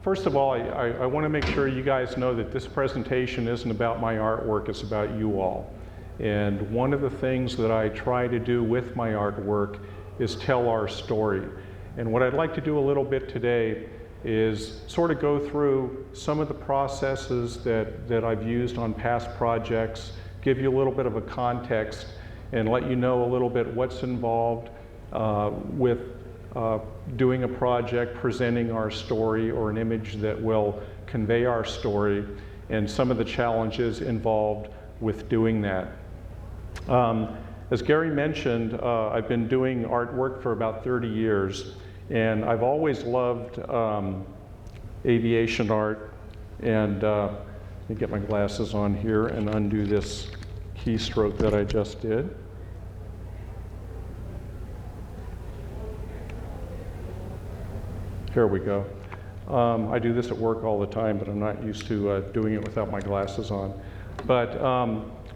First of all, I want to make sure you guys know that this presentation isn't about my artwork, it's about you all. And one of the things that I try to do with my artwork is tell our story. And what I'd like to do a little bit today is sort of go through some of the processes that I've used on past projects, give you a little bit of a context, and let you know a little bit what's involved with doing a project, presenting our story or an image that will convey our story, and some of the challenges involved with doing that. As Gary mentioned, I've been doing artwork for about 30 years, and I've always loved aviation art. And let me get my glasses on here and undo this keystroke that I just did. Here we go. I do this at work all the time, but I'm not used to doing it without my glasses on. But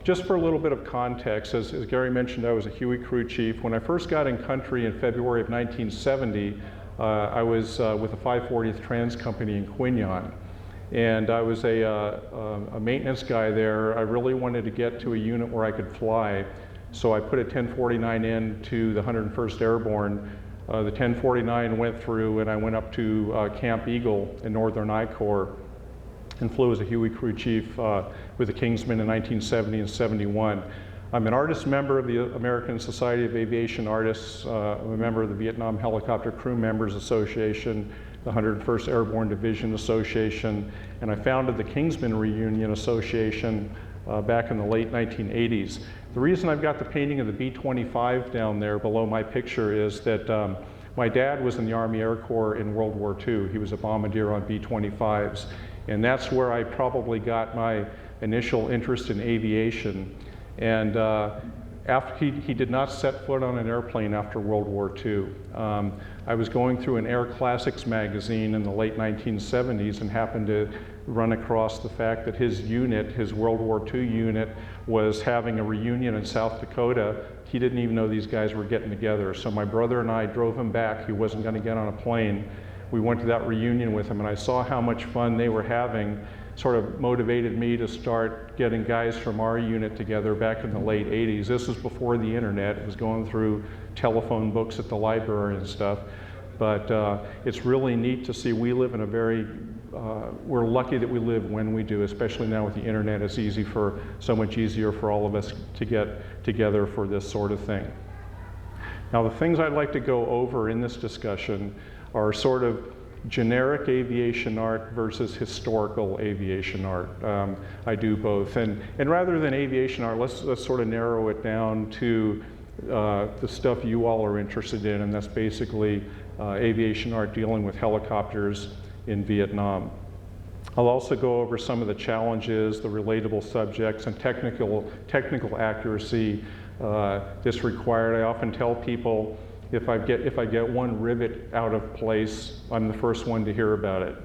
just for a little bit of context, as Gary mentioned, I was a Huey crew chief. When I first got in country in February of 1970, I was with the 540th Trans Company in Quinyon. And I was a maintenance guy there. I really wanted to get to a unit where I could fly. So I put a 1049 in to the 101st Airborne. The 1049 went through, and I went up to Camp Eagle in Northern I Corps and flew as a Huey crew chief with the Kingsmen in 1970 and 71. I'm an artist member of the American Society of Aviation Artists. I'm a member of the Vietnam Helicopter Crew Members Association, the 101st Airborne Division Association, and I founded the Kingsmen Reunion Association back in the late 1980s. The reason I've got the painting of the B-25 down there below my picture is that my dad was in the Army Air Corps in World War II. He was a bombardier on B-25s. And that's where I probably got my initial interest in aviation. And after he did not set foot on an airplane after World War II. I was going through an Air Classics magazine in the late 1970s and happened to run across the fact that his unit, his World War II unit, was having a reunion in South Dakota. He didn't even know these guys were getting together. So my brother and I drove him back. He wasn't going to get on a plane. We went to that reunion with him, and I saw how much fun they were having. Sort of motivated me to start getting guys from our unit together back in the late 80s. This was before the internet. It was going through telephone books at the library and stuff. But it's really neat to see. We live in a very, we're lucky that we live when we do, especially now with the internet. It's so much easier for all of us to get together for this sort of thing. Now, the things I'd like to go over in this discussion are sort of generic aviation art versus historical aviation art. I do both. And rather than aviation art, let's sort of narrow it down to the stuff you all are interested in, and that's basically aviation art dealing with helicopters in Vietnam. I'll also go over some of the challenges, the relatable subjects, and technical accuracy this required. I often tell people, if I get one rivet out of place, I'm the first one to hear about it.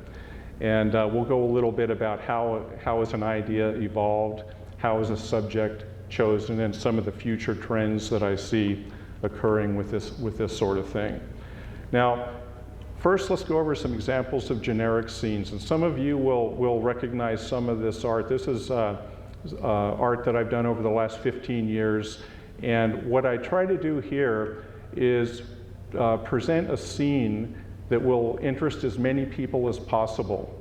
And we'll go a little bit about how has an idea evolved, how is a subject chosen, and some of the future trends that I see occurring with this sort of thing. Now, first let's go over some examples of generic scenes. And some of you will recognize some of this art. This is art that I've done over the last 15 years. And what I try to do here is present a scene that will interest as many people as possible.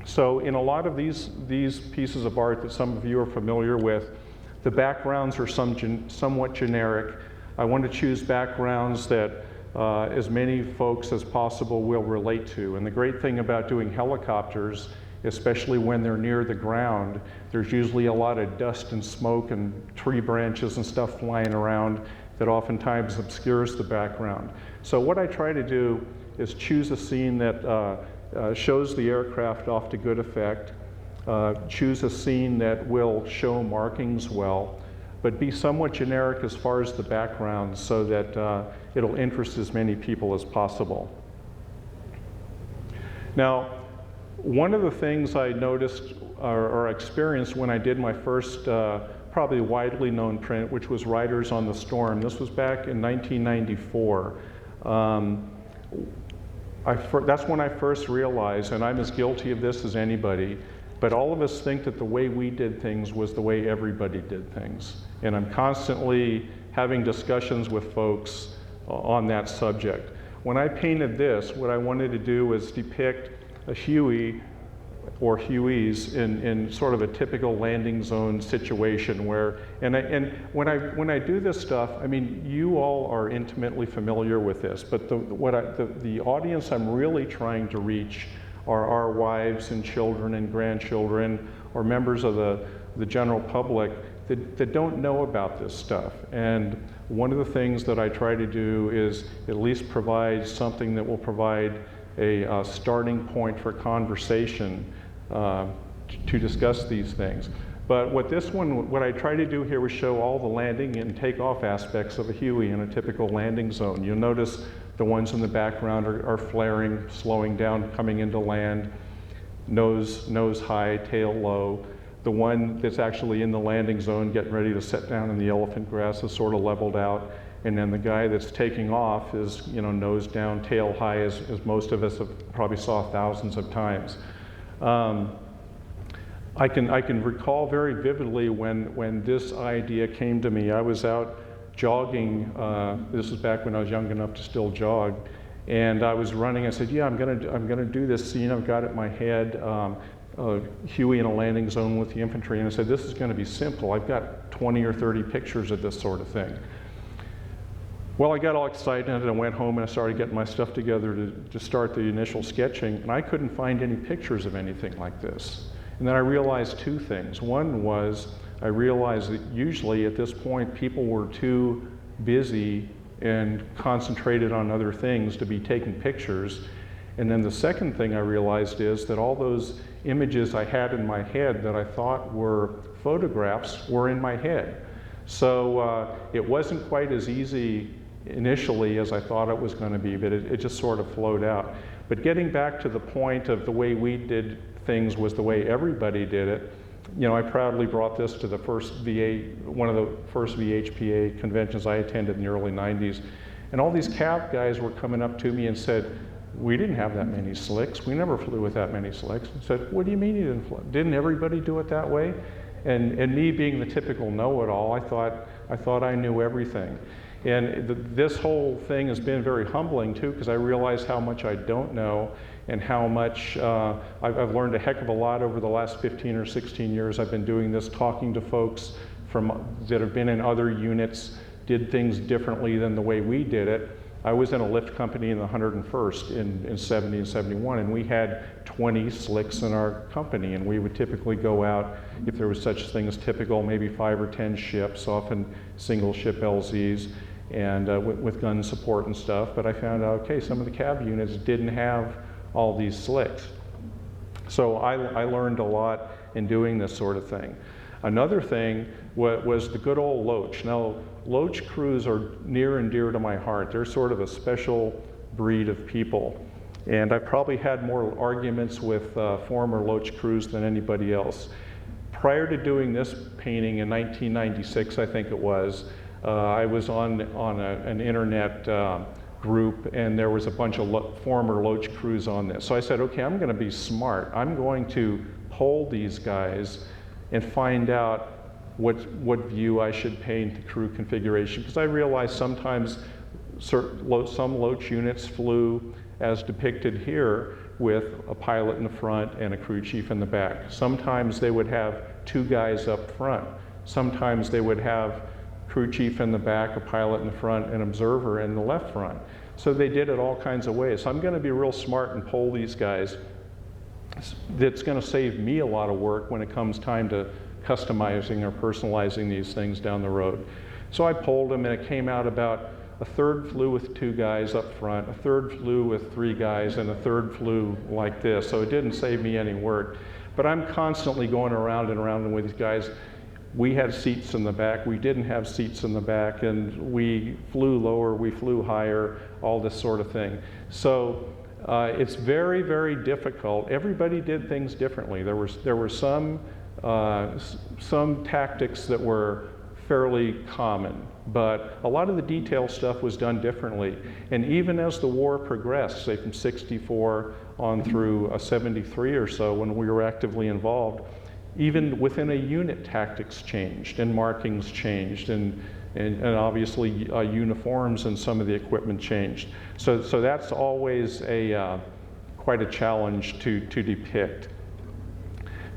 So in a lot of these pieces of art that some of you are familiar with, the backgrounds are somewhat generic. I want to choose backgrounds that as many folks as possible will relate to. And the great thing about doing helicopters, especially when they're near the ground, there's usually a lot of dust and smoke and tree branches and stuff flying around that oftentimes obscures the background. So what I try to do is choose a scene that shows the aircraft off to good effect, choose a scene that will show markings well, but be somewhat generic as far as the background so that it'll interest as many people as possible. Now, one of the things I noticed or experienced when I did my first probably widely known print, which was Riders on the Storm. This was back in 1994. that's when I first realized, and I'm as guilty of this as anybody, but all of us think that the way we did things was the way everybody did things. And I'm constantly having discussions with folks on that subject. When I painted this, what I wanted to do was depict a Huey or Hueys in sort of a typical landing zone situation where, and when I do this stuff, I mean, you all are intimately familiar with this, but the audience I'm really trying to reach are our wives and children and grandchildren, or members of the general public that don't know about this stuff. And one of the things that I try to do is at least provide something that will provide a starting point for conversation to discuss these things. But what I try to do here was show all the landing and takeoff aspects of a Huey in a typical landing zone. You'll notice the ones in the background are flaring, slowing down, coming into land, nose high, tail low. The one that's actually in the landing zone getting ready to set down in the elephant grass is sort of leveled out. And then the guy that's taking off is, nose down, tail high, as most of us have probably saw thousands of times. I can recall very vividly when this idea came to me. I was out jogging. This was back when I was young enough to still jog, and I was running. I said, "Yeah, I'm gonna do this scene. I've got it in my head." Huey in a landing zone with the infantry, and I said, "This is going to be simple. I've got 20 or 30 pictures of this sort of thing." Well, I got all excited and I went home and I started getting my stuff together to start the initial sketching, and I couldn't find any pictures of anything like this. And then I realized two things. One was I realized that usually at this point people were too busy and concentrated on other things to be taking pictures. And then the second thing I realized is that all those images I had in my head that I thought were photographs were in my head. So it wasn't quite as easy initially as I thought it was going to be, but it just sort of flowed out. But getting back to the point of the way we did things was the way everybody did it, I proudly brought this to the one of the first VHPA conventions I attended in the early 90s. And all these CAV guys were coming up to me and said, "We didn't have that many slicks. We never flew with that many slicks." I said, "What do you mean you didn't fly? Didn't everybody do it that way?" And me being the typical know-it-all, I thought I knew everything. And this whole thing has been very humbling too, because I realize how much I don't know and how much I've learned a heck of a lot over the last 15 or 16 years I've been doing this, talking to folks that have been in other units, did things differently than the way we did it. I was in a lift company in the 101st in 70 and 71, and we had 20 slicks in our company, and we would typically go out, if there was such thing as typical, maybe 5 or 10 ships, often single ship LZs, and with gun support and stuff. But I found out, okay, some of the cab units didn't have all these slicks. So I learned a lot in doing this sort of thing. Another thing was the good old Loach. Now, Loach crews are near and dear to my heart. They're sort of a special breed of people. And I've probably had more arguments with former Loach crews than anybody else. Prior to doing this painting in 1996, I think it was, I was on an internet group, and there was a bunch of former Loach crews on this. So I said, okay, I'm going to be smart. I'm going to poll these guys and find out what view I should paint the crew configuration, because I realized sometimes some Loach units flew as depicted here with a pilot in the front and a crew chief in the back. Sometimes they would have 2 guys up front. Sometimes they would have crew chief in the back, a pilot in the front, an observer in the left front. So they did it all kinds of ways. So I'm going to be real smart and poll these guys. That's going to save me a lot of work when it comes time to customizing or personalizing these things down the road. So I polled them, and it came out about a third flew with 2 guys up front, a third flew with 3 guys, and a third flew like this. So it didn't save me any work. But I'm constantly going around and around with these guys. We had seats in the back, we didn't have seats in the back, and we flew lower, we flew higher, all this sort of thing. So it's very, very difficult. Everybody did things differently. There were some tactics that were fairly common, but a lot of the detail stuff was done differently. And even as the war progressed, say from 64 on through 73 or so, when we were actively involved, even within a unit, tactics changed and markings changed, and obviously uniforms and some of the equipment changed. So that's always quite a challenge to depict.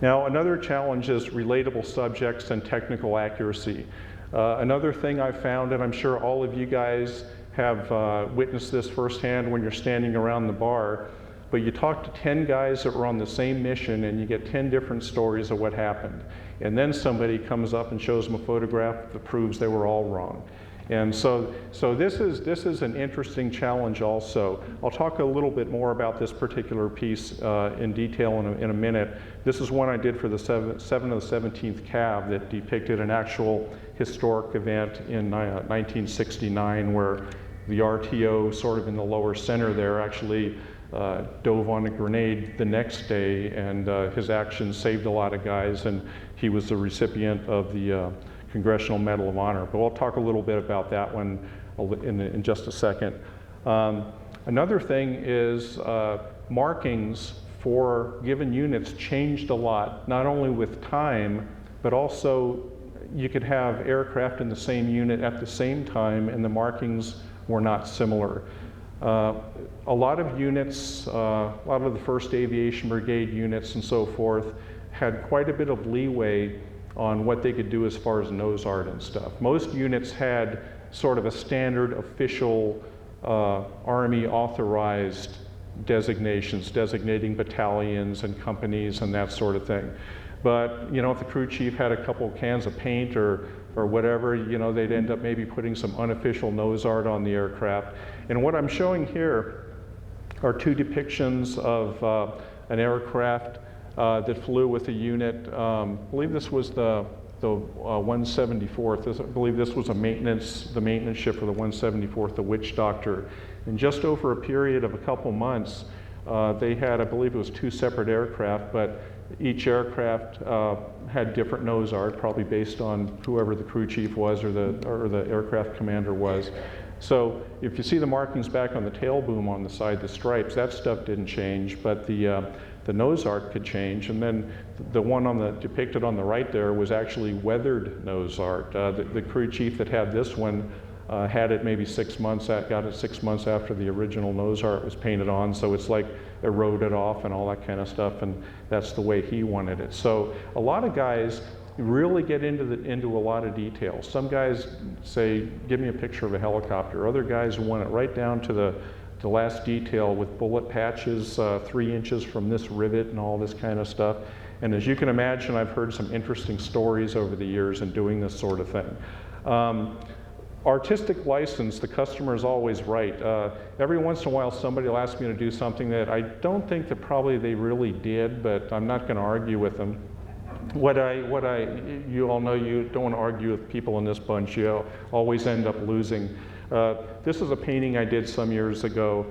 Now, another challenge is relatable subjects and technical accuracy. Another thing I found, and I'm sure all of you guys have witnessed this firsthand when you're standing around the bar, but you talk to 10 guys that were on the same mission and you get 10 different stories of what happened. And then somebody comes up and shows them a photograph that proves they were all wrong. And so this is an interesting challenge also. I'll talk a little bit more about this particular piece in detail in a minute. This is one I did for the 7 of the 17th Cav that depicted an actual historic event in 1969 where the RTO, sort of in the lower center there, actually dove on a grenade the next day, and his actions saved a lot of guys, and he was the recipient of the Congressional Medal of Honor. But we'll talk a little bit about that one in just a second. Another thing is markings for given units changed a lot, not only with time, but also you could have aircraft in the same unit at the same time and the markings were not similar. A lot of units, a lot of the 1st Aviation Brigade units and so forth had quite a bit of leeway on what they could do as far as nose art and stuff. Most units had sort of a standard official Army authorized designations, designating battalions and companies and that sort of thing. But you know, if the crew chief had a couple cans of paint or whatever, you know, they'd end up maybe putting some unofficial nose art on the aircraft. And what I'm showing here are 2 depictions of an aircraft that flew with a unit. I believe this was the 174th. I believe this was the maintenance ship for the 174th, the Witch Doctor. And just over a period of a couple months, they had, I believe it was 2 separate aircraft, but each aircraft had different nose art, probably based on whoever the crew chief was or the aircraft commander was. So if you see the markings back on the tail boom on the side, the stripes, that stuff didn't change, but the nose art could change. And then the one depicted on the right there was actually weathered nose art. The crew chief that had this one had it maybe 6 months, got it 6 months after the original nose art was painted on, so it's like eroded off and all that kind of stuff, and that's the way he wanted it. So a lot of guys really get into a lot of detail. Some guys say, give me a picture of a helicopter. Other guys want it right down to the last detail with bullet patches 3 inches from this rivet and all this kind of stuff. And as you can imagine, I've heard some interesting stories over the years in doing this sort of thing. Artistic license, the customer is always right. Every once in a while somebody will ask me to do something that I don't think that probably they really did, but I'm not going to argue with them. You all know you don't want to argue with people in this bunch. You always end up losing. This is a painting I did some years ago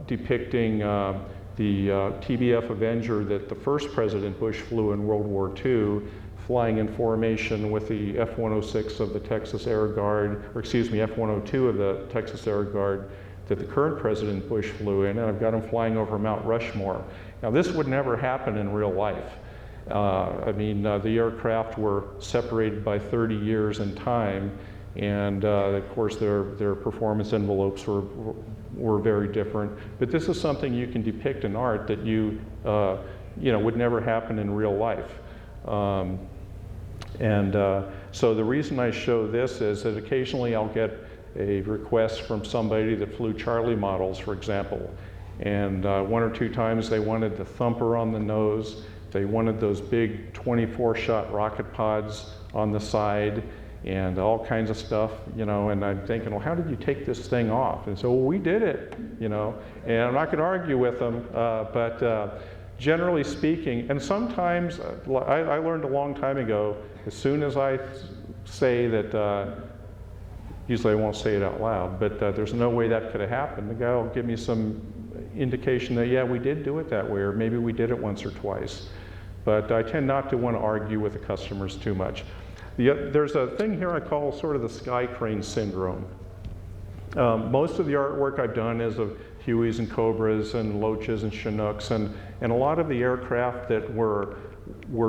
depicting the TBF Avenger that the first President Bush flew in World War II, flying in formation with the F-106 of the Texas Air Guard, or excuse me, F-102 of the Texas Air Guard that the current President Bush flew in, and I've got him flying over Mount Rushmore. Now this would never happen in real life. I mean, the aircraft were separated by 30 years in time, and of course their performance envelopes were very different. But this is something you can depict in art that you know, would never happen in real life. So the reason I show this is that occasionally I'll get a request from somebody that flew Charlie models, for example, and 1 or 2 times they wanted the thumper on the nose. They wanted those big 24-shot rocket pods on the side and all kinds of stuff, you know, and I'm thinking, well, how did you take this thing off? And so, well, we did it, you know, and I'm not going to argue with them, but generally speaking, and sometimes, I learned a long time ago, as soon as I say that, usually I won't say it out loud, but there's no way that could have happened, the guy will give me some indication that, yeah, we did do it that way, or maybe we did it once or twice. But I tend not to want to argue with the customers too much. There's a thing here I call sort of the sky crane syndrome. Most of the artwork I've done is of Hueys and Cobras and Loaches and Chinooks, and a lot of the aircraft that were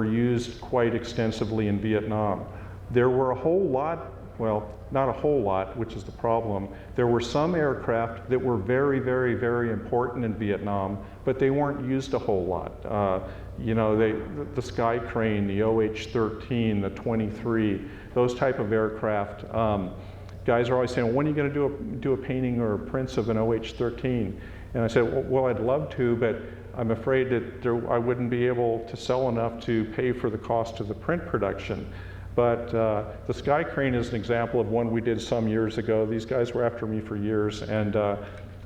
used quite extensively in Vietnam. There were a whole lot, well, not a whole lot, which is the problem. There were some aircraft that were very, very, very important in Vietnam, but they weren't used a whole lot. You know, the Sky Crane, the OH-13, the 23, those type of aircraft. Guys are always saying, when are you going to do a painting or prints of an OH-13? And I said, well, I'd love to, but I'm afraid that I wouldn't be able to sell enough to pay for the cost of the print production. But the Sky Crane is an example of one we did some years ago. These guys were after me for years, and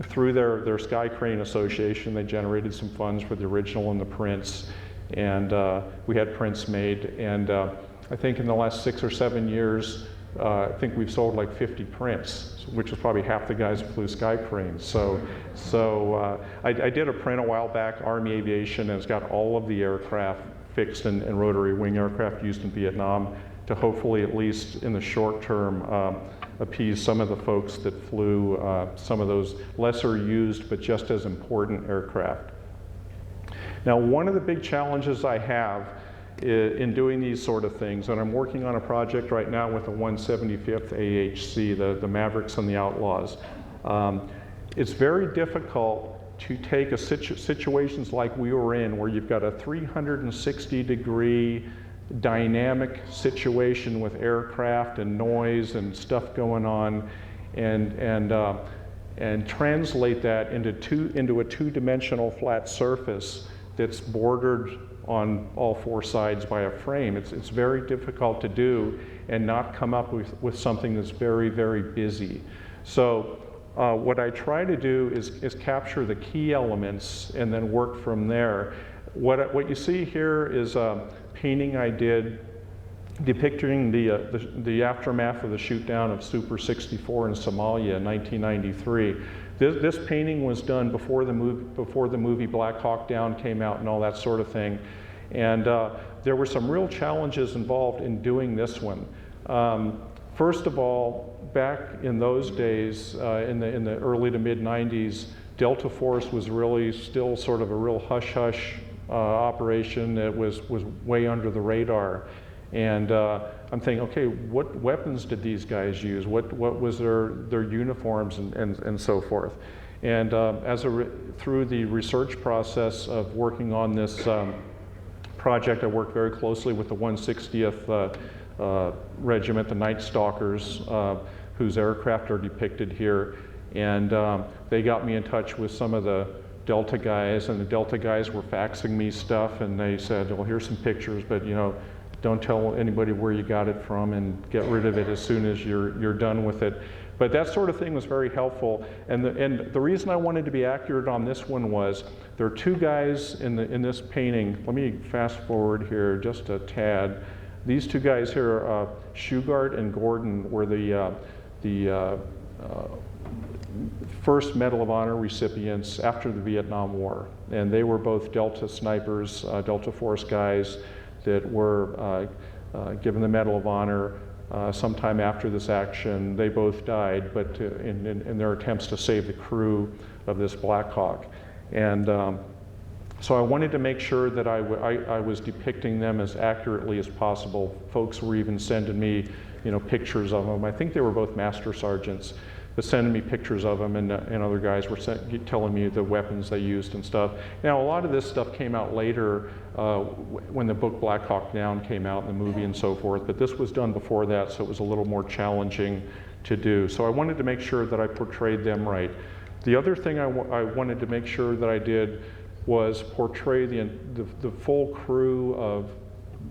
through their Sky Crane Association, they generated some funds for the original and the prints, and we had prints made. And I think in the last 6 or 7 years, I think we've sold like 50 prints, which is probably half the guys who flew Sky Cranes. So I did a print a while back, Army Aviation, and it's got all of the aircraft, fixed and rotary wing aircraft used in Vietnam, to hopefully, at least in the short term, appease some of the folks that flew some of those lesser used but just as important aircraft. Now, one of the big challenges I have in doing these sort of things, and I'm working on a project right now with the 175th AHC, the Mavericks and the Outlaws. It's very difficult to take situations like we were in, where you've got a 360-degree dynamic situation with aircraft and noise and stuff going on, and translate that into a two-dimensional flat surface that's bordered on all 4 sides by a frame. It's very difficult to do and not come up with something that's very, very busy. So what I try to do is capture the key elements and then work from there. What you see here is a painting I did depicting the aftermath of the shoot down of Super 64 in Somalia in 1993. This painting was done before the movie Black Hawk Down came out and all that sort of thing. And there were some real challenges involved in doing this one. First of all, back in those days, in the early to mid 90s, Delta Force was really still sort of a real hush-hush operation that was way under the radar. And I'm thinking, okay, what weapons did these guys use? What was their uniforms and so forth? And through the research process of working on this project, I worked very closely with the 160th Regiment, the Night Stalkers, whose aircraft are depicted here. And they got me in touch with some of the Delta guys, and the Delta guys were faxing me stuff, and they said, well, here's some pictures, but you know, don't tell anybody where you got it from, and get rid of it as soon as you're done with it. But that sort of thing was very helpful. And the reason I wanted to be accurate on this one was there are 2 guys in this painting. Let me fast forward here just a tad. These 2 guys here, Shugart and Gordon, were the first Medal of Honor recipients after the Vietnam War. And they were both Delta snipers, Delta Force guys that were given the Medal of Honor sometime after this action. They both died, but in their attempts to save the crew of this Black Hawk. And so I wanted to make sure that I was depicting them as accurately as possible. Folks were even sending me, you know, pictures of them. I think they were both master sergeants, but sending me pictures of them, and other guys were telling me the weapons they used and stuff. Now, a lot of this stuff came out later when the book Black Hawk Down came out, and the movie and so forth, but this was done before that, so it was a little more challenging to do. So I wanted to make sure that I portrayed them right. The other thing I wanted to make sure that I did was portray the full crew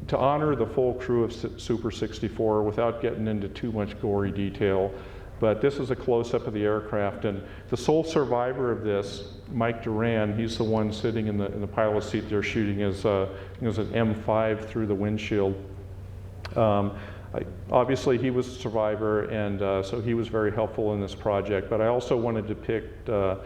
to honor the full crew of Super 64 without getting into too much gory detail. But this is a close-up of the aircraft, and the sole survivor of this, Mike Duran, he's the one sitting in the pilot's seat there shooting his an M5 through the windshield. Obviously, he was a survivor, and so he was very helpful in this project. But I also wanted to depict the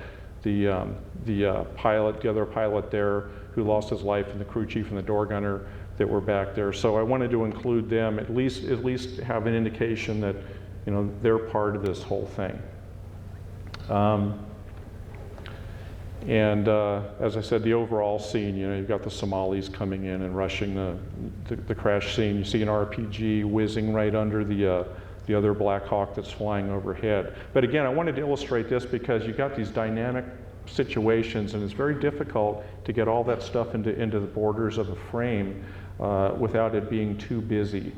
other pilot there who lost his life, and the crew chief and the door gunner. that were back there. So I wanted to include them, at least have an indication that, you know, they're part of this whole thing. As I said, the overall scene, you know, you've got the Somalis coming in and rushing the crash scene. You see an RPG whizzing right under the other Black Hawk that's flying overhead. But again, I wanted to illustrate this because you've got these dynamic situations, and it's very difficult to get all that stuff into the borders of a frame without it being too busy.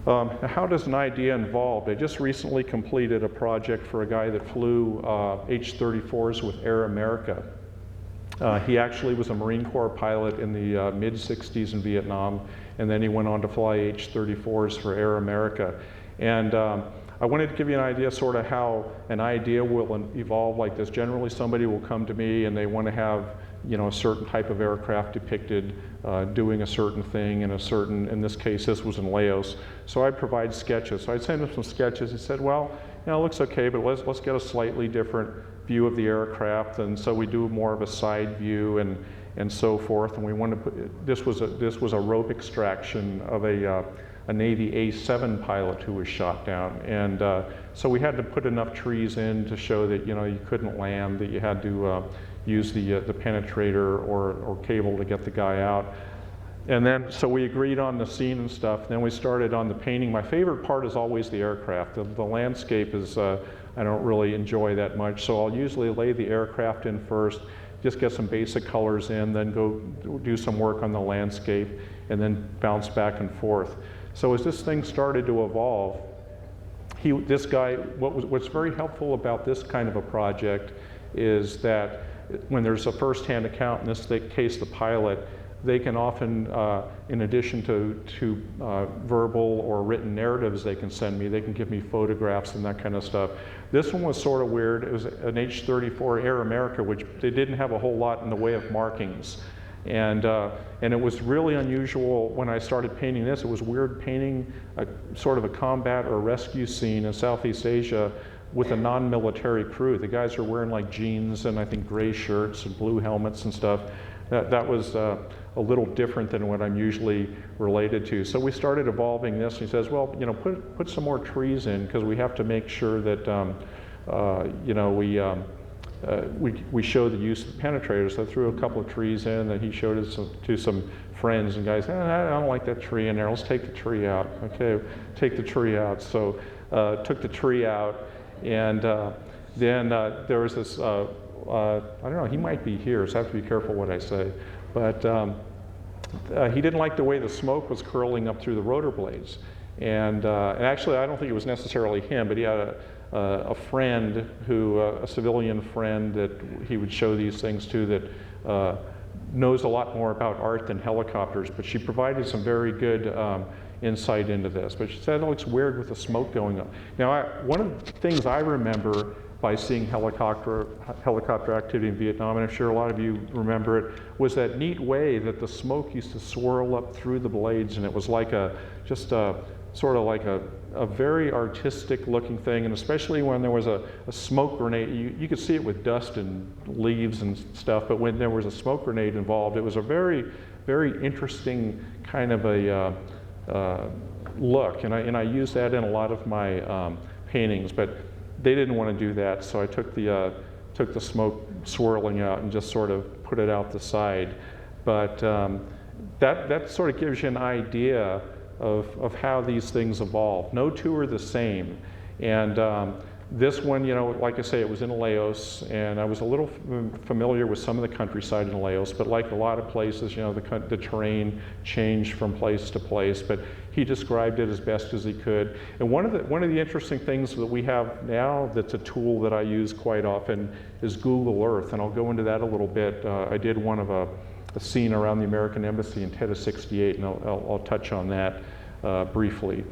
How does an idea evolve? I just recently completed a project for a guy that flew H-34s with Air America. He actually was a Marine Corps pilot in the mid-60s in Vietnam, and then he went on to fly H-34s for Air America. And I wanted to give you an idea sort of how an idea will evolve like this. Generally, somebody will come to me and they want to have, you know, a certain type of aircraft depicted doing a certain thing in a certain, in this case, this was in Laos. So I provide sketches. So I send him some sketches. He said, well, you know, it looks okay, but let's get a slightly different view of the aircraft. And so we do more of a side view and so forth. And we want to put, this was a rope extraction of a Navy A-7 pilot who was shot down. And so we had to put enough trees in to show that, you know, you couldn't land, that you had to use the penetrator or cable to get the guy out. And then, so we agreed on the scene and stuff. Then we started on the painting. My favorite part is always the aircraft. The landscape is, I don't really enjoy that much. So I'll usually lay the aircraft in first, just get some basic colors in, then go do some work on the landscape, and then bounce back and forth. So as this thing started to evolve, this guy, what's very helpful about this kind of a project is that when there's a first-hand account, in this case the pilot, they can often, in addition to verbal or written narratives they can send me, they can give me photographs and that kind of stuff. This one was sort of weird. It was an H-34 Air America, which they didn't have a whole lot in the way of markings. And it was really unusual when I started painting this. It was weird painting a sort of a combat or rescue scene in Southeast Asia with a non-military crew. The guys are wearing like jeans and I think gray shirts and blue helmets and stuff. That was a little different than what I'm usually related to. So we started evolving this, and he says, well, you know, put some more trees in because we have to make sure that, you know, we show the use of the penetrator. So I threw a couple of trees in that he showed it to some friends, and guys, I don't like that tree in there, let's take the tree out. Okay, take the tree out. So took the tree out, and then there was this, I don't know, he might be here, so I have to be careful what I say, but he didn't like the way the smoke was curling up through the rotor blades. And actually, I don't think it was necessarily him, but he had a friend who, a civilian friend that he would show these things to that knows a lot more about art than helicopters, but she provided some very good insight into this. But she said it looks weird with the smoke going up. Now, one of the things I remember by seeing helicopter activity in Vietnam, and I'm sure a lot of you remember it, was that neat way that the smoke used to swirl up through the blades, and it was like sort of like a very artistic looking thing, and especially when there was a smoke grenade, you could see it with dust and leaves and stuff, but when there was a smoke grenade involved, it was a very, very interesting kind of a look, and I use that in a lot of my paintings, but they didn't want to do that, so I took the smoke swirling out and just sort of put it out the side. But that sort of gives you an idea of how these things evolve. No two are the same. And this one, you know, like I say, it was in Laos, and I was a little familiar with some of the countryside in Laos, but like a lot of places, you know, the terrain changed from place to place, but he described it as best as he could. And one of the interesting things that we have now that's a tool that I use quite often is Google Earth, and I'll go into that a little bit. I did one of a scene around the American Embassy in Teta 68, and I'll touch on that briefly.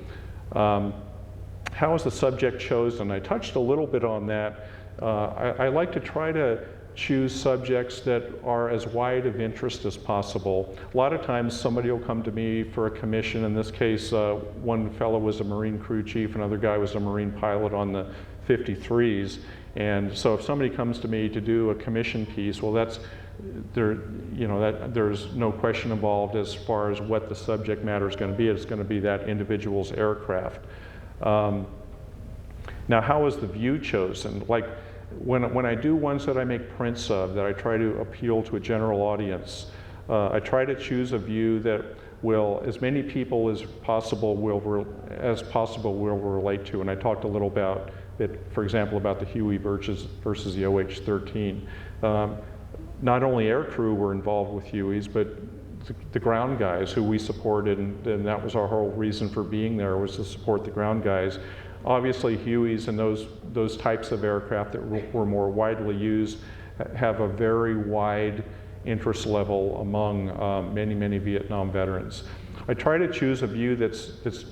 How is the subject chosen? I touched a little bit on that. I like to try to choose subjects that are as wide of interest as possible. A lot of times somebody will come to me for a commission. In this case, one fellow was a Marine crew chief, another guy was a Marine pilot on the 53s. And so if somebody comes to me to do a commission piece, well, there's no question involved as far as what the subject matter is going to be. It's going to be that individual's aircraft. Now, how is the view chosen? Like when I do ones that I make prints of, that I try to appeal to a general audience, I try to choose a view that will, as many people as possible will relate to. And I talked a little about it, for example, about the Huey versus the OH-13. Not only aircrew were involved with Hueys, but the ground guys who we supported, and that was our whole reason for being there, was to support the ground guys. Obviously, Hueys and those types of aircraft that were more widely used have a very wide interest level among many Vietnam veterans. I try to choose a view that's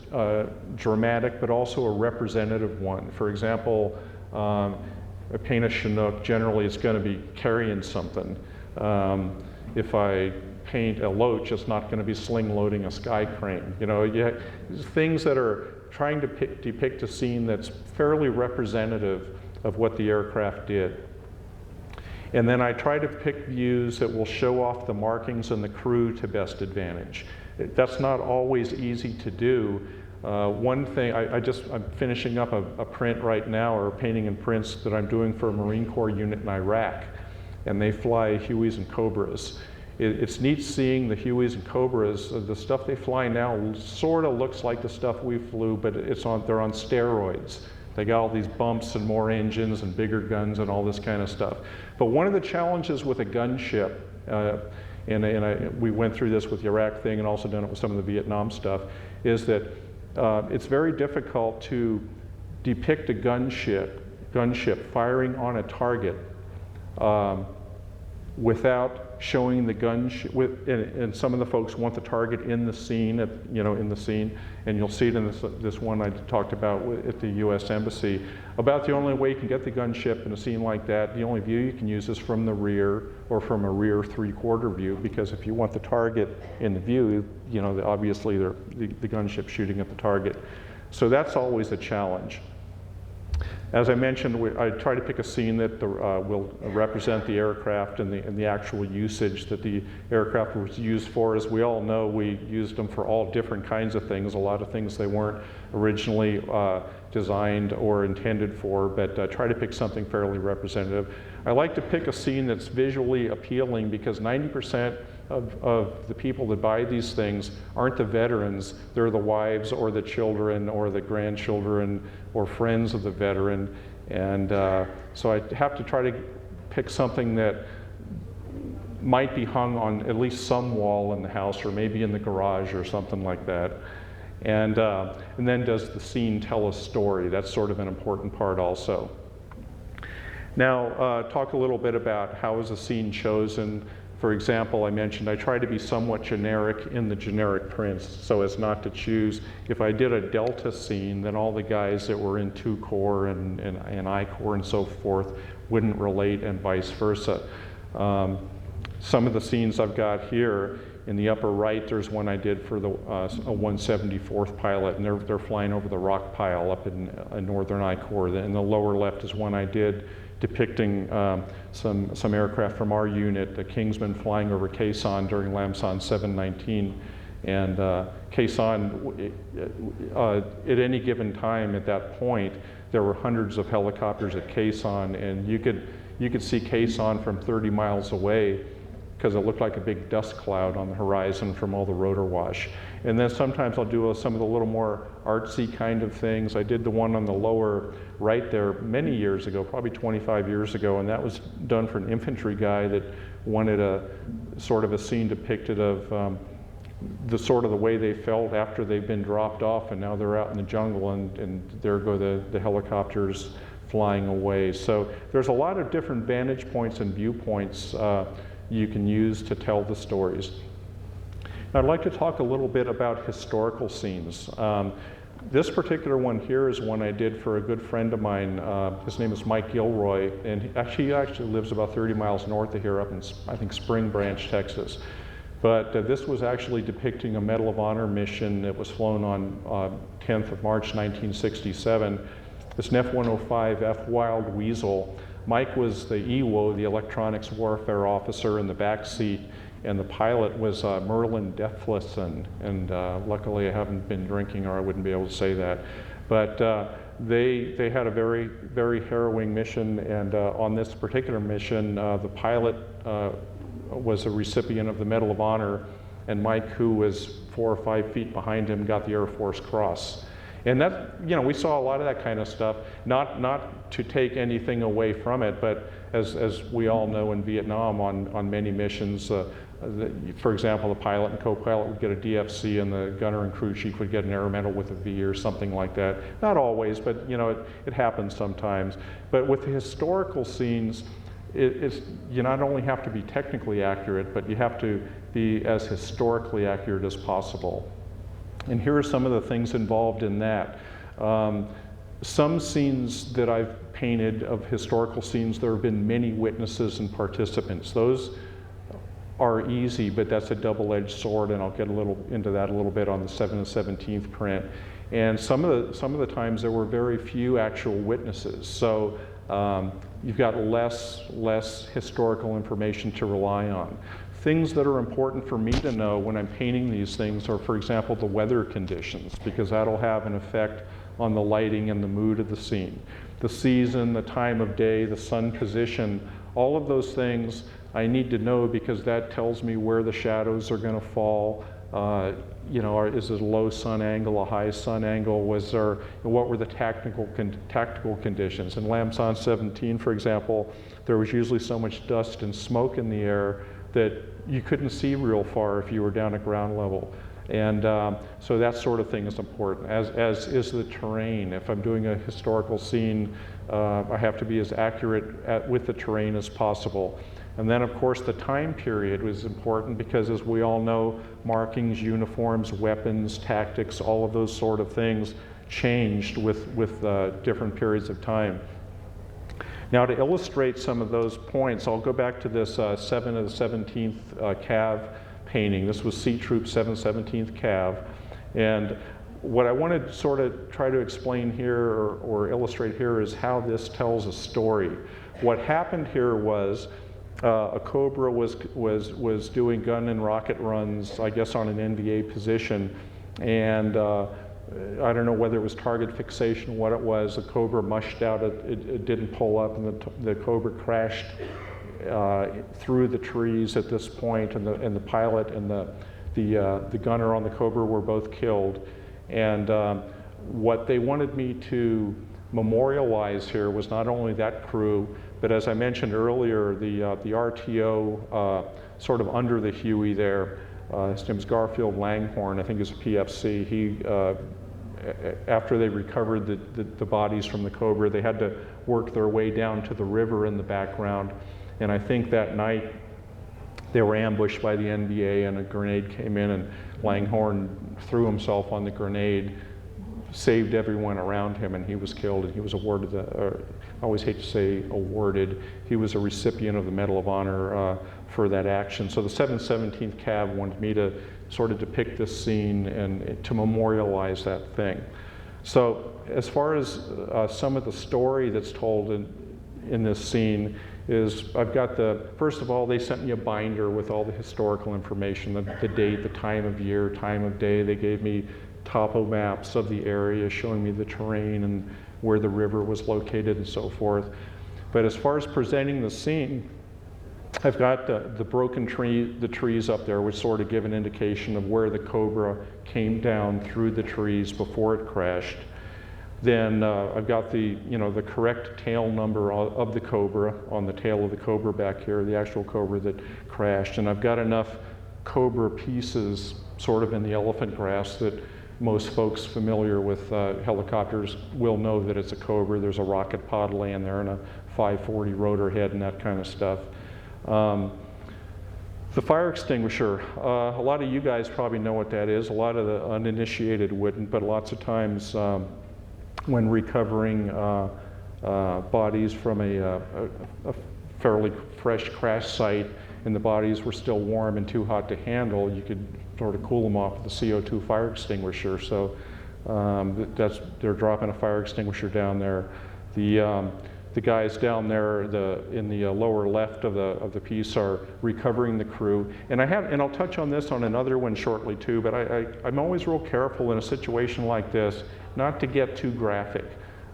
dramatic, but also a representative one. For example, I paint a Chinook, generally it's going to be carrying something. If I paint a Loach, it's not going to be sling loading a sky crane. Things that are trying to depict a scene that's fairly representative of what the aircraft did. And then I try to pick views that will show off the markings and the crew to best advantage. That's not always easy to do. One thing, I'm finishing up a print right now, or painting and prints that I'm doing for a Marine Corps unit in Iraq, and they fly Hueys and Cobras. It's neat seeing the Hueys and Cobras. The stuff they fly now sort of looks like the stuff we flew, but they're on steroids. They got all these bumps and more engines and bigger guns and all this kind of stuff. But one of the challenges with a gunship, we went through this with the Iraq thing and also done it with some of the Vietnam stuff, is that it's very difficult to depict a gunship firing on a target without showing the gunship. And some of the folks want the target in the scene, and you'll see it in this one I talked about at the U.S. Embassy. About the only way you can get the gunship in a scene like that, the only view you can use is from the rear or from a rear three-quarter view, because if you want the target in the view, obviously the gunship shooting at the target. So that's always a challenge. As I mentioned, I try to pick a scene that will represent the aircraft and the actual usage that the aircraft was used for. As we all know, we used them for all different kinds of things, a lot of things they weren't originally designed or intended for, but try to pick something fairly representative. I like to pick a scene that's visually appealing, because 90% of the people that buy these things aren't the veterans. They're the wives or the children or the grandchildren or friends of the veteran. And so I have to try to pick something that might be hung on at least some wall in the house, or maybe in the garage or something like that. And then does the scene tell a story? That's sort of an important part also. Now, talk a little bit about how is a scene chosen. For example, I mentioned I try to be somewhat generic in the generic prints so as not to choose. If I did a Delta scene, then all the guys that were in 2 Corps and I Corps and so forth wouldn't relate, and vice versa. Some of the scenes I've got here, in the upper right, there's one I did for a 174th pilot, and they're flying over the rock pile up in northern I Corps. In the lower left is one I did depicting some aircraft from our unit, the Kingsman flying over Khe Sanh during Lamson 719. And Khe Sanh, at any given time at that point, there were hundreds of helicopters at Khe Sanh, and you could see Khe Sanh from 30 miles away, because it looked like a big dust cloud on the horizon from all the rotor wash. And then sometimes I'll do some of the little more artsy kind of things. I did the one on the lower right there many years ago, probably 25 years ago, and that was done for an infantry guy that wanted a sort of a scene depicted of the way they felt after they've been dropped off, and now they're out in the jungle, and there go the helicopters flying away. So there's a lot of different vantage points and viewpoints you can use to tell the stories. Now, I'd like to talk a little bit about historical scenes. This particular one here is one I did for a good friend of mine. His name is Mike Gilroy, and he actually lives about 30 miles north of here, up in, I think, Spring Branch, Texas. But this was actually depicting a Medal of Honor mission that was flown on 10th of March, 1967. It's an F-105F Wild Weasel. Mike was the EWO, the electronics warfare officer in the back seat, and the pilot was Merlin Deathlesson. And luckily I haven't been drinking or I wouldn't be able to say that. But they had a very, very harrowing mission, and on this particular mission, the pilot was a recipient of the Medal of Honor, and Mike, who was 4 or 5 feet behind him, got the Air Force Cross. And that, you know, we saw a lot of that kind of stuff, not to take anything away from it, but as we all know in Vietnam on many missions, for example, the pilot and co-pilot would get a DFC and the gunner and crew chief would get an air medal with a V or something like that. Not always, but you know, it happens sometimes. But with the historical scenes, you not only have to be technically accurate, but you have to be as historically accurate as possible. And here are some of the things involved in that. Some scenes that I've painted of historical scenes, there have been many witnesses and participants. Those are easy, but that's a double-edged sword, and I'll get into that a little bit on the 7 and 17th print. And some of the times there were very few actual witnesses, so you've got less historical information to rely on. Things that are important for me to know when I'm painting these things are, for example, the weather conditions, because that'll have an effect on the lighting and the mood of the scene. The season, the time of day, the sun position, all of those things I need to know, because that tells me where the shadows are going to fall. You know, is it a low sun angle, a high sun angle? What were the tactical conditions? In Lamson 17, for example, there was usually so much dust and smoke in the air that you couldn't see real far if you were down at ground level. And so that sort of thing is important, as is the terrain. If I'm doing a historical scene, I have to be as accurate with the terrain as possible. And then, of course, the time period was important, because as we all know, markings, uniforms, weapons, tactics, all of those sort of things changed with different periods of time. Now, to illustrate some of those points, I'll go back to this 7 of the 17th Cav painting. This was C Troop 7 17th Cav. And what I want to sort of try to explain here or illustrate here is how this tells a story. What happened here was a Cobra was doing gun and rocket runs, I guess, on an NVA position, and I don't know whether it was target fixation or what it was. The Cobra mushed out, it didn't pull up, and the Cobra crashed through the trees at this point, and the pilot and the gunner on the Cobra were both killed. And what they wanted me to memorialize here was not only that crew, but as I mentioned earlier, the RTO sort of under the Huey there, his name is Garfield Langhorne, I think is a PFC. He, after they recovered the bodies from the Cobra, they had to work their way down to the river in the background. And I think that night they were ambushed by the NVA, and a grenade came in, and Langhorne threw himself on the grenade, saved everyone around him, and he was killed, and he was awarded I always hate to say awarded, he was a recipient of the Medal of Honor for that action. So the 717th Cav wanted me to sort of depict this scene and to memorialize that thing. So as far as some of the story that's told in this scene is, I've got first of all, they sent me a binder with all the historical information, the date, the time of year, time of day. They gave me topo maps of the area showing me the terrain and where the river was located and so forth. But as far as presenting the scene, I've got the broken the trees up there, which sort of give an indication of where the Cobra came down through the trees before it crashed. Then I've got the correct tail number of the Cobra on the tail of the Cobra back here, the actual Cobra that crashed. And I've got enough Cobra pieces sort of in the elephant grass that most folks familiar with helicopters will know that it's a Cobra. There's a rocket pod laying there and a 540 rotor head and that kind of stuff. The fire extinguisher, a lot of you guys probably know what that is. A lot of the uninitiated wouldn't, but lots of times when recovering bodies from a fairly fresh crash site and the bodies were still warm and too hot to handle, you could sort of cool them off with a CO2 fire extinguisher. So they're dropping a fire extinguisher down there. the guys down there in the lower left of the piece are recovering the crew. And I'll touch on this on another one shortly too, but I'm always real careful in a situation like this not to get too graphic.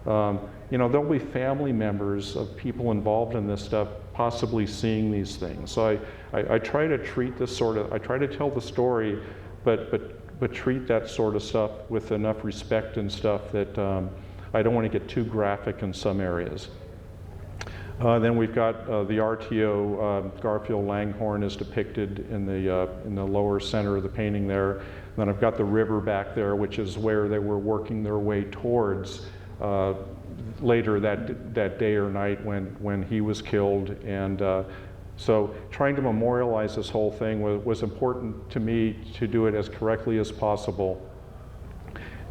You know, there'll be family members of people involved in this stuff possibly seeing these things. So I try to treat this I try to tell the story, but treat that sort of stuff with enough respect and stuff that I don't want to get too graphic in some areas. Then we've got the RTO, Garfield Langhorne is depicted in the lower center of the painting there. Then I've got the river back there, which is where they were working their way towards later that day or night when he was killed. And so trying to memorialize this whole thing was important to me to do it as correctly as possible.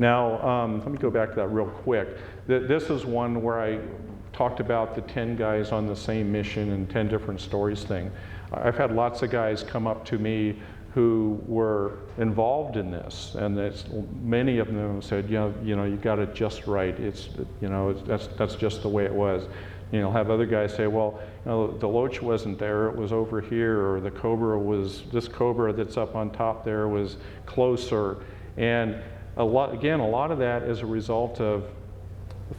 Now, let me go back to that real quick. This is one where I talked about the 10 guys on the same mission and 10 different stories thing. I've had lots of guys come up to me who were involved in this, and many of them said, you know, you got it just right. That's just the way it was. You know, have other guys say, well, you know, the loach wasn't there, it was over here, or the cobra was, this cobra that's up on top there was closer. And a lot of that is a result of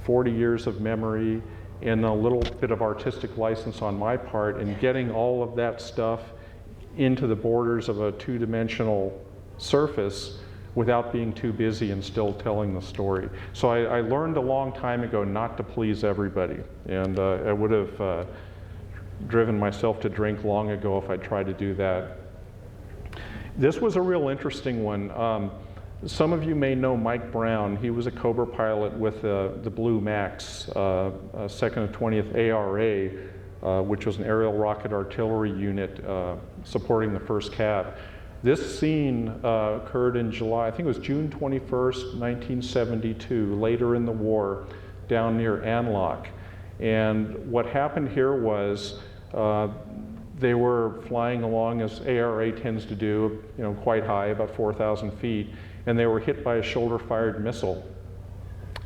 40 years of memory and a little bit of artistic license on my part, and getting all of that stuff into the borders of a two-dimensional surface without being too busy and still telling the story. So I learned a long time ago not to please everybody, and I would have driven myself to drink long ago if I tried to do that. This was a real interesting one. Some of you may know Mike Brown. He was a Cobra pilot with the Blue Max, 2nd and 20th ARA, which was an aerial rocket artillery unit supporting the 1st Cat. This scene occurred in July, I think it was June 21st, 1972, later in the war, down near Anlock. And what happened here was they were flying along, as ARA tends to do, you know, quite high, about 4,000 feet, and they were hit by a shoulder-fired missile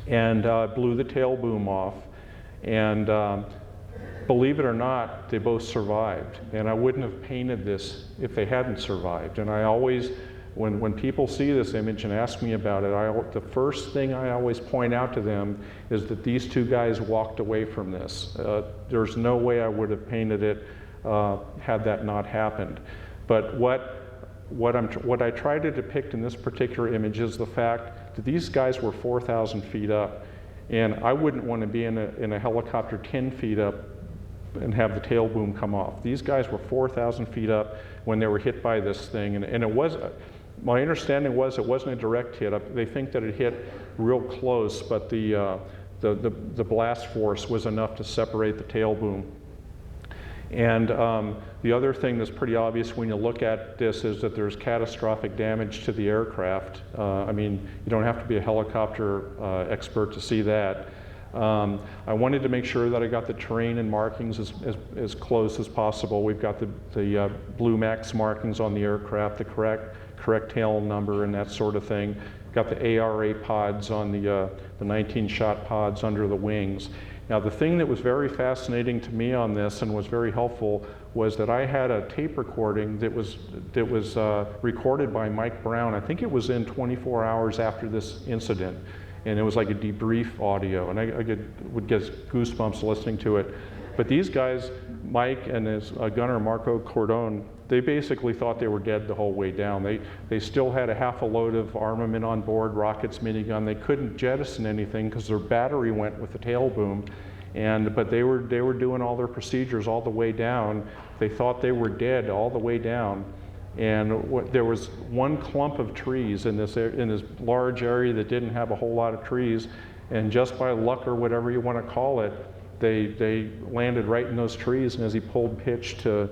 and blew the tail boom off. And believe it or not, they both survived. And I wouldn't have painted this if they hadn't survived. And I always, when people see this image and ask me about it, the first thing I always point out to them is that these two guys walked away from this. There's no way I would have painted it had that not happened. But what I try to depict in this particular image is the fact that these guys were 4,000 feet up, and I wouldn't want to be in a helicopter 10 feet up and have the tail boom come off. These guys were 4,000 feet up when they were hit by this thing, and it was, my understanding was it wasn't a direct hit. They think that it hit real close, but the blast force was enough to separate the tail boom. And the other thing that's pretty obvious when you look at this is that there's catastrophic damage to the aircraft. I mean, you don't have to be a helicopter expert to see that. I wanted to make sure that I got the terrain and markings as close as possible. We've got the Blue Max markings on the aircraft, the correct tail number and that sort of thing. Got the ARA pods on the 19-shot pods under the wings. Now, the thing that was very fascinating to me on this and was very helpful was that I had a tape recording that was recorded by Mike Brown. I think it was in 24 hours after this incident, and it was like a debrief audio, and I would get goosebumps listening to it. But these guys, Mike and his gunner Marco Cordone, they basically thought they were dead the whole way down. They still had a half a load of armament on board, rockets, minigun. They couldn't jettison anything because their battery went with the tail boom. But they were doing all their procedures all the way down. They thought they were dead all the way down. And there was one clump of trees in this large area that didn't have a whole lot of trees. And just by luck or whatever you want to call it, they landed right in those trees. And as he pulled pitch to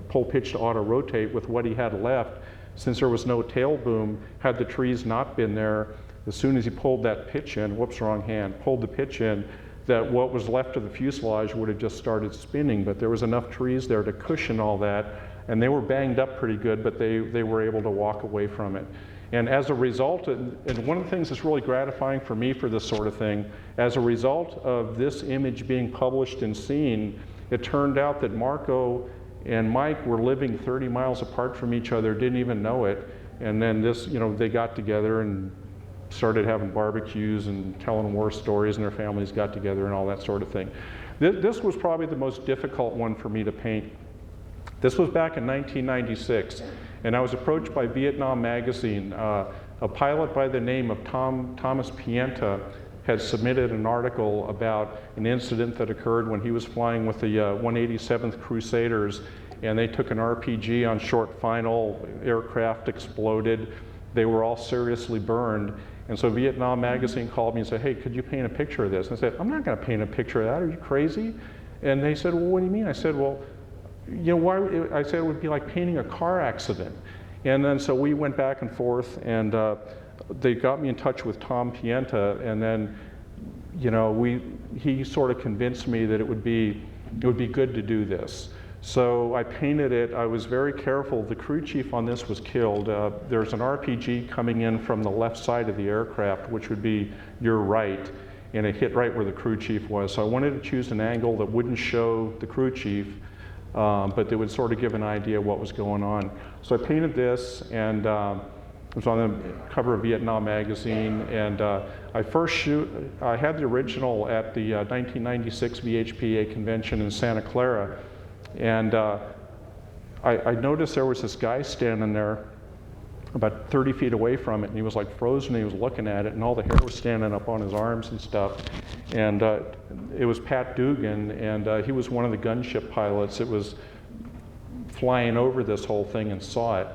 pull pitch to auto rotate with what he had left, since there was no tail boom, had the trees not been there, as soon as he pulled that pitch in, whoops, wrong hand, pulled the pitch in, that what was left of the fuselage would have just started spinning. But there was enough trees there to cushion all that, and they were banged up pretty good, but they were able to walk away from it. And as a result, and one of the things that's really gratifying for me for this sort of thing, as a result of this image being published and seen, it turned out that Marco and Mike were living 30 miles apart from each other, didn't even know it. And then this, they got together and started having barbecues and telling war stories, and their families got together and all that sort of thing. This was probably the most difficult one for me to paint. This was back in 1996, and I was approached by Vietnam Magazine. A pilot by the name of Thomas Pienta had submitted an article about an incident that occurred when he was flying with the 187th Crusaders, and they took an RPG on short final, aircraft exploded, they were all seriously burned. And so Vietnam Magazine called me and said, hey, could you paint a picture of this? And I said, I'm not going to paint a picture of that, are you crazy? And they said, well, what do you mean? I said, well, why? I said it would be like painting a car accident. And then so we went back and forth, and they got me in touch with Tom Pienta, and then, he sort of convinced me that it would be good to do this. So I painted it. I was very careful. The crew chief on this was killed. There's an RPG coming in from the left side of the aircraft, which would be your right, and it hit right where the crew chief was. So I wanted to choose an angle that wouldn't show the crew chief, but that would sort of give an idea of what was going on. So I painted this, and it was on the cover of Vietnam Magazine, and I had the original at the 1996 VHPA convention in Santa Clara, and I noticed there was this guy standing there about 30 feet away from it, and he was like frozen, he was looking at it, and all the hair was standing up on his arms and stuff. And it was Pat Dugan, and he was one of the gunship pilots that was flying over this whole thing and saw it.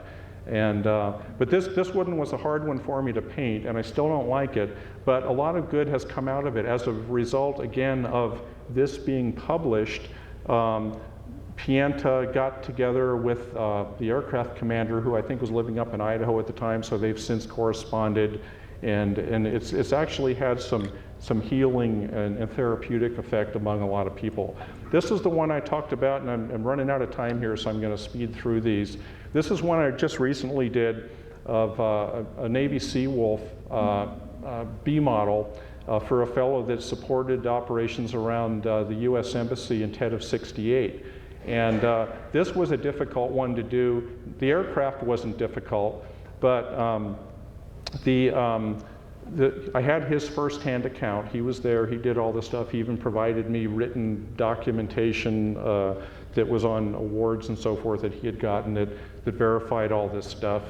And but this one was a hard one for me to paint, and I still don't like it, but a lot of good has come out of it. As a result, again, of this being published, Pienta got together with the aircraft commander, who I think was living up in Idaho at the time, so they've since corresponded, and it's actually had some healing and therapeutic effect among a lot of people. This is the one I talked about, and I'm running out of time here, so I'm going to speed through these. This is one I just recently did of a Navy Seawolf B model for a fellow that supported operations around the U.S. Embassy in Tet of '68. And this was a difficult one to do. The aircraft wasn't difficult, but I had his first-hand account. He was there, he did all the stuff. He even provided me written documentation that was on awards and so forth that he had gotten that verified all this stuff.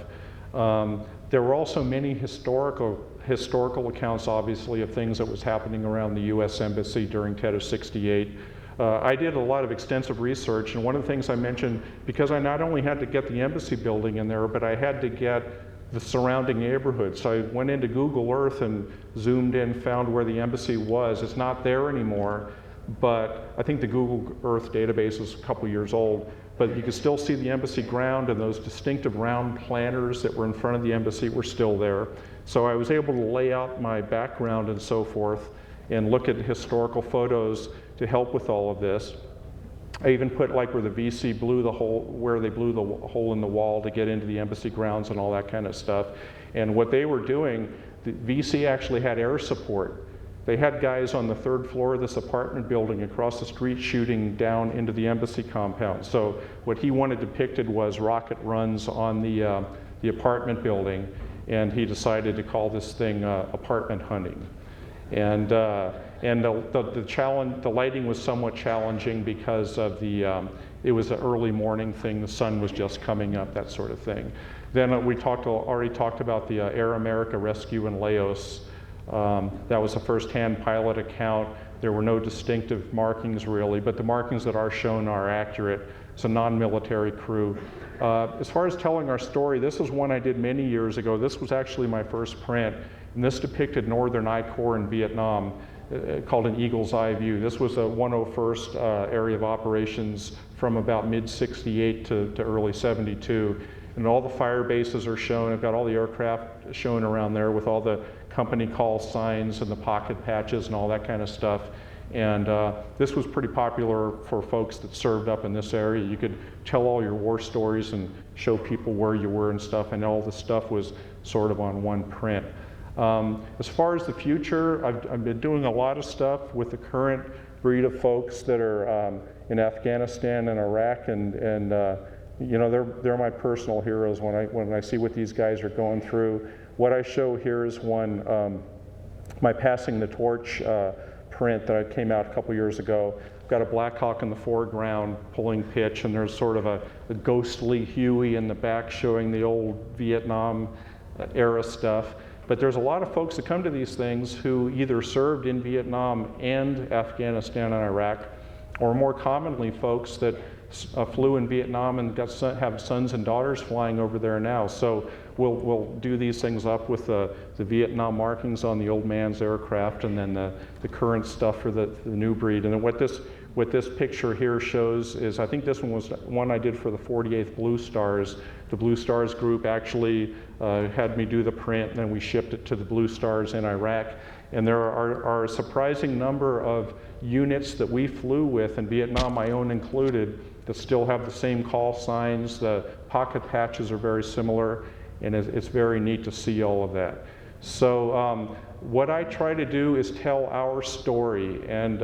There were also many historical accounts, obviously, of things that was happening around the U.S. Embassy during Tet of '68. I did a lot of extensive research, and one of the things I mentioned, because I not only had to get the embassy building in there, but I had to get the surrounding neighborhood. So I went into Google Earth and zoomed in, found where the embassy was. It's not there anymore, but I think the Google Earth database is a couple years old, but you can still see the embassy ground, and those distinctive round planters that were in front of the embassy were still there. So I was able to lay out my background and so forth and look at historical photos to help with all of this. I even put like where the VC blew the hole, where they blew the hole in the wall to get into the embassy grounds and all that kind of stuff. And what they were doing, the VC actually had air support. They had guys on the 3rd floor of this apartment building across the street shooting down into the embassy compound. So what he wanted depicted was rocket runs on the apartment building, and he decided to call this thing apartment hunting. And the challenge, the lighting was somewhat challenging because of it was an early morning thing, the sun was just coming up, that sort of thing. Then we already talked about the Air America rescue in Laos. That was a first-hand pilot account. There were no distinctive markings really, but the markings that are shown are accurate. It's a non-military crew. As far as telling our story, this is one I did many years ago. This was actually my first print, and this depicted Northern I Corps in Vietnam, called an Eagle's Eye View. This was a 101st area of operations from about mid-68 to early 72. And all the fire bases are shown. I've got all the aircraft shown around there with all the company call signs and the pocket patches and all that kind of stuff. And this was pretty popular for folks that served up in this area. You could tell all your war stories and show people where you were and stuff, and all the stuff was sort of on one print. As far as the future, I've been doing a lot of stuff with the current breed of folks that are in Afghanistan and Iraq, and you know, they're my personal heroes when I see what these guys are going through. What I show here is one, my Passing the Torch print that came out a couple years ago. I've got a Black Hawk in the foreground pulling pitch, and there's sort of a ghostly Huey in the back showing the old Vietnam era stuff. But there's a lot of folks that come to these things who either served in Vietnam and Afghanistan and Iraq, or more commonly folks that flew in Vietnam and have sons and daughters flying over there now. So we'll do these things up with the Vietnam markings on the old man's aircraft, and then the current stuff for the new breed. And then what this picture here shows is, I think this one was one I did for the 48th Blue Stars. The Blue Stars group actually had me do the print, and then we shipped it to the Blue Stars in Iraq. And there are a surprising number of units that we flew with in Vietnam, my own included, that still have the same call signs. The pocket patches are very similar, and it's very neat to see all of that. So what I try to do is tell our story, and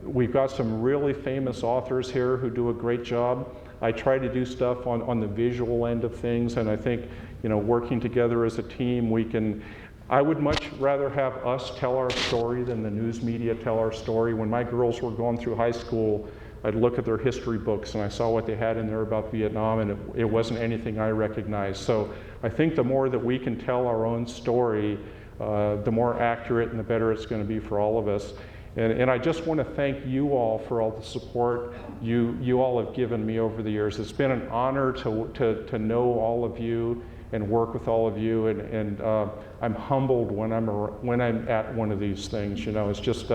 we've got some really famous authors here who do a great job. I try to do stuff on the visual end of things, and I think, you know, working together as a team, we can. I would much rather have us tell our story than the news media tell our story. When my girls were going through high school, I'd look at their history books and I saw what they had in there about Vietnam, and it wasn't anything I recognized. So I think the more that we can tell our own story, the more accurate and the better it's going to be for all of us. And I just want to thank you all for all the support you all have given me over the years. It's been an honor to know all of you and work with all of you, and I'm humbled when I'm at one of these things. You know, it's just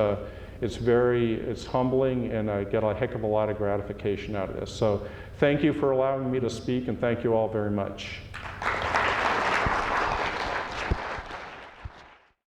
it's humbling, and I get a heck of a lot of gratification out of this. So thank you for allowing me to speak, and thank you all very much.